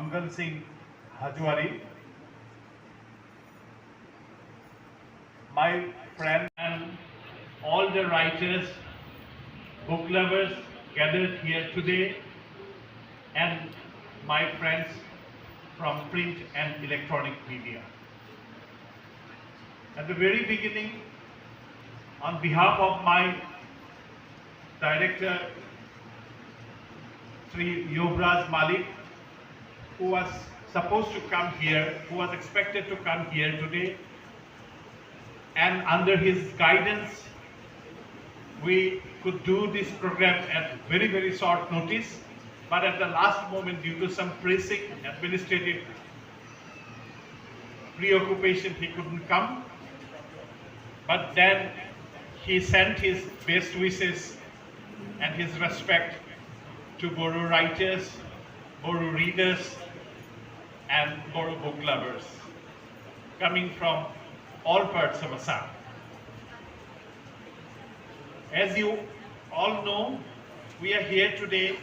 Mangal Singh Hajwari, my friend and all the writers, book lovers gathered here today, and my friends from print and electronic media. At the very beginning, on behalf of my director, Sri Yuvraj Malik, who was supposed to come here, who was expected to come here today, and under his guidance, we could do this program at very, very short notice, but at the last moment, due to some pressing administrative preoccupation, he couldn't come. But then he sent his best wishes and his respect to Boru writers, Boru readers, and Boru book lovers coming from all parts of Assam. As you all know, we are here today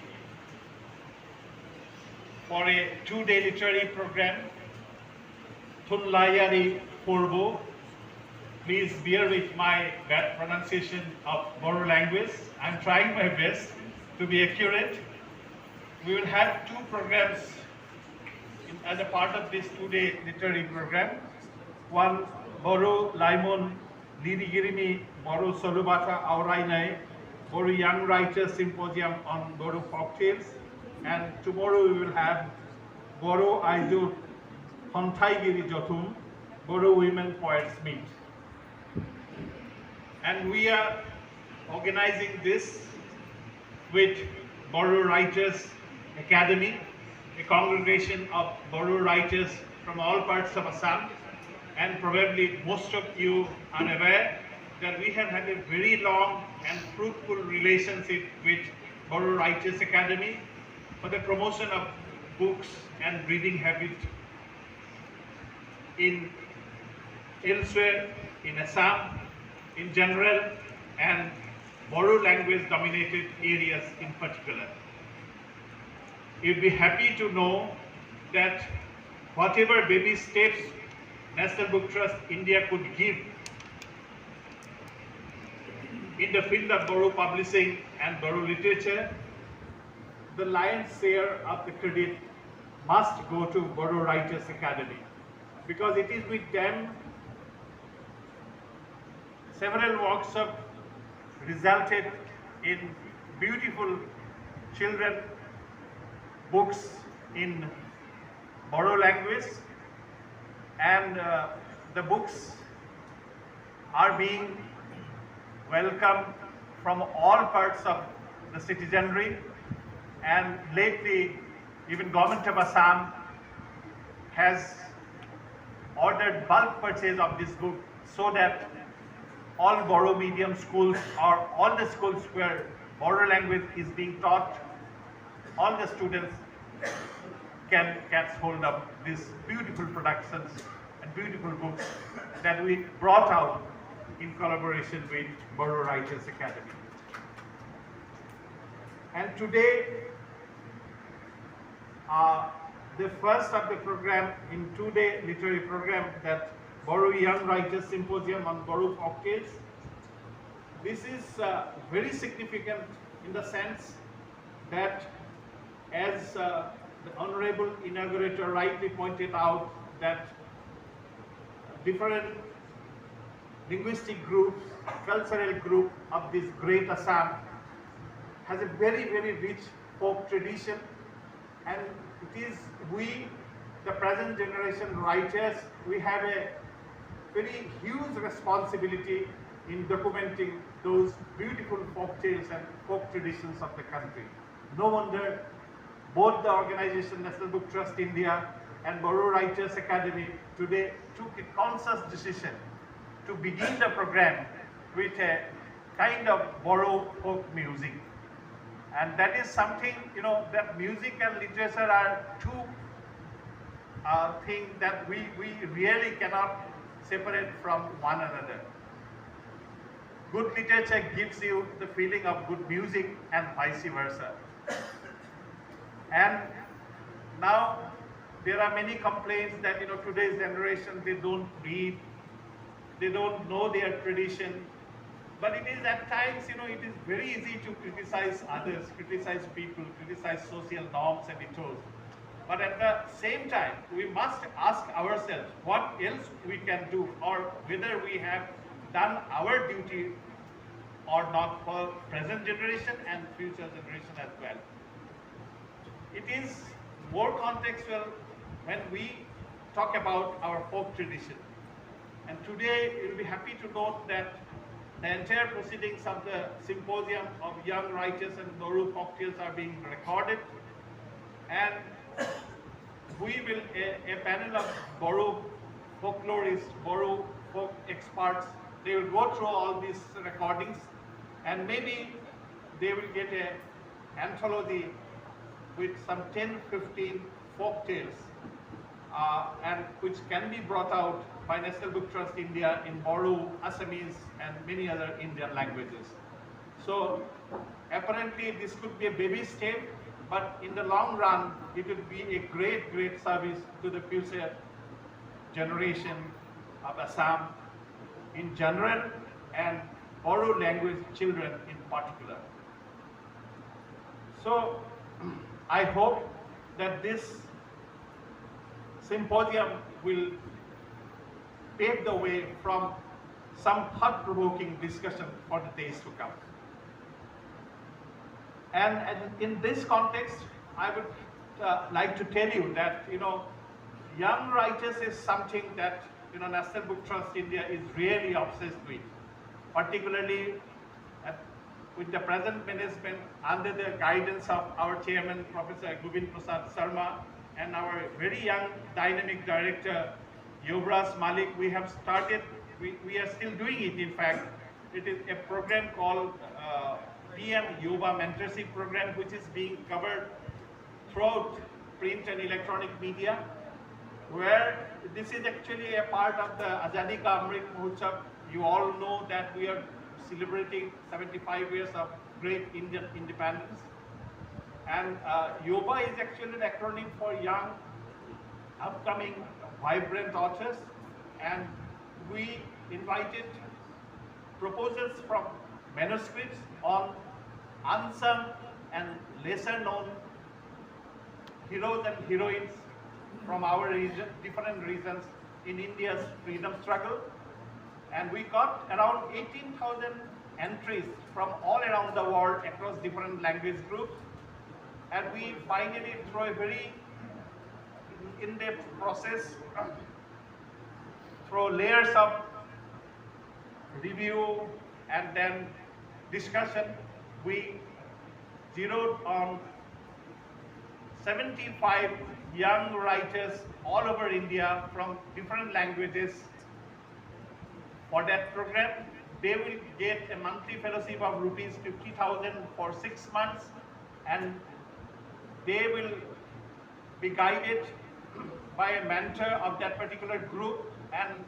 for a two-day literary program, Thunlayari Purbo. Please bear with my bad pronunciation of Boru language. I'm trying my best to be accurate. We will have two programs as a part of this two-day literary program. One, Boru Laimon Lidigirimi Boru Solubata Aurainai, Boru Young Writers Symposium on Boru Folktales. And tomorrow we will have Boru Aidu Hontaigiri Jotum, Boru Women Poets Meet. And we are organizing this with Boru Writers Academy, a congregation of Boru writers from all parts of Assam. And probably most of you are aware that we have had a very long and fruitful relationship with Boru Writers Academy for the promotion of books and reading habit in elsewhere in Assam in general and Boru language dominated areas in particular. You'd be happy to know that whatever baby steps National Book Trust India could give in the field of Boru publishing and Boru literature, the lion's share of the credit must go to Boru Writers Academy, because it is with them several workshops resulted in beautiful children books in Boru language, and the books are being welcomed from all parts of the citizenry, and lately even Government of Assam has ordered bulk purchase of this book so that all Boru medium schools or all the schools where Boru language is being taught, all the students can catch hold of these beautiful productions and beautiful books that we brought out in collaboration with Boru Writers Academy. And today, the first of the program in two-day literary program, that Boru Young Writers Symposium on Boru Folktales. This is very significant in the sense that, as the Honorable Inaugurator rightly pointed out, that different linguistic groups, cultural group of this great Assam has a very, very rich folk tradition, and it is we, the present generation writers, we have a very huge responsibility in documenting those beautiful folk tales and folk traditions of the country. No wonder both the organization National Book Trust India and Boru Writers Academy today took a conscious decision to begin the program with a kind of Boru folk music. And that is something, you know, that music and literature are two things that we really cannot separate from one another. Good literature gives you the feeling of good music and vice versa. And now there are many complaints that today's generation, they don't read, they don't know their tradition. But it is at times, it is very easy to criticize others, criticize people, criticize social norms and ethos. But at the same time, we must ask ourselves what else we can do, or whether we have done our duty or not for present generation and future generation as well. It is more contextual when we talk about our folk tradition. And today, you'll be happy to note that the entire proceedings of the Symposium of Young Writers and Boru Cocktails are being recorded. And we will, a panel of Boru folklorists, Boru folk experts, they will go through all these recordings, and maybe they will get an anthology with some 10-15 folk tales, and which can be brought out by National Book Trust India in Boru, Assamese, and many other Indian languages. So apparently this could be a baby step, but in the long run, it will be a great, great service to the future generation of Assam in general, and Boru language children in particular. So I hope that this symposium will pave the way from some thought-provoking discussion for the days to come. And in this context, I would like to tell you that young writers is something that National Book Trust India is really obsessed with, particularly with the present management under the guidance of our chairman, Professor Govind Prasad Sharma, and our very young dynamic director, Yuvraj Malik. We have started, we are still doing it in fact. It is a program called PM Yuva Mentorship Program, which is being covered throughout print and electronic media, where this is actually a part of the Azadi Ka Amrit Mahotsav. You all know that we are celebrating 75 years of great Indian independence. And Yuva is actually an acronym for young, upcoming, vibrant authors. And we invited proposals from manuscripts on unsung and lesser known heroes and heroines from our region, different regions in India's freedom struggle. And we got around 18,000 entries from all around the world across different language groups. And we finally, through a very in-depth process, through layers of review and then discussion, we zeroed on 75 young writers all over India from different languages. For that program, they will get a monthly fellowship of rupees 50,000 for 6 months, and they will be guided by a mentor of that particular group, and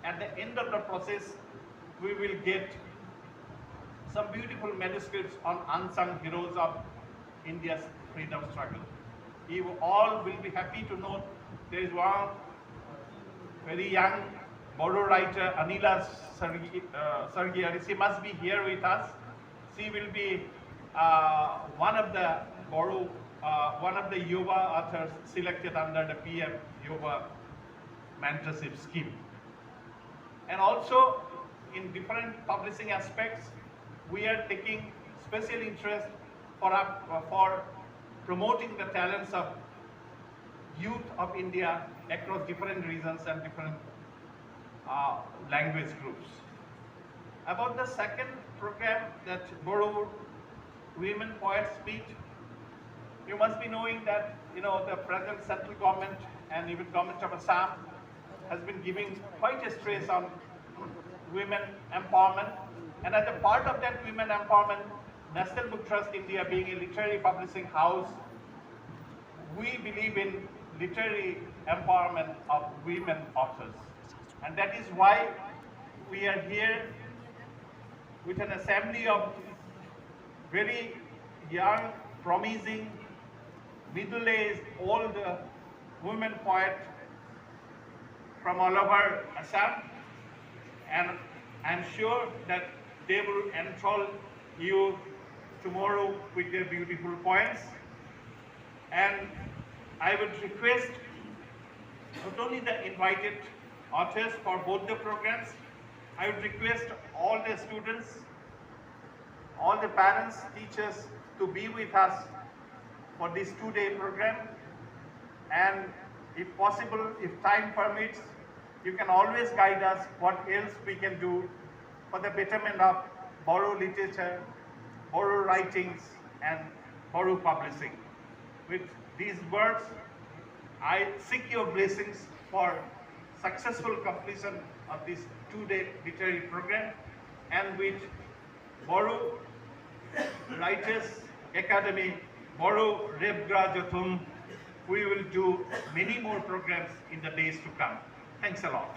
at the end of the process, we will get some beautiful manuscripts on unsung heroes of India's freedom struggle. You all will be happy to know there is one very young Boru writer, Anila Saikia. She must be here with us. She will be one of the Boru, one of the Yuva authors selected under the PM Yuva mentorship scheme. And also, in different publishing aspects, we are taking special interest for promoting the talents of youth of India across different regions and different language groups. About the second program, that Boru Women Poets Meet, you must be knowing that the present central government and even government of Assam has been giving quite a stress on women empowerment, and as a part of that women empowerment, National Book Trust India, being a literary publishing house, we believe in literary empowerment of women authors. And that is why we are here with an assembly of very young, promising, middle-aged, old women poet from all over Assam, and I'm sure that they will enthrall you tomorrow with their beautiful poems. And I would request not only the invited authors for both the programs, I would request all the students, all the parents, teachers to be with us for this two-day program. And if possible, if time permits, you can always guide us what else we can do for the betterment of Boro literature, Boro writings, and Boro publishing. With these words, I seek your blessings for successful completion of this two-day literary program, and with Boro Writers Academy, Boro Revgra Jothum, we will do many more programs in the days to come. Thanks a lot.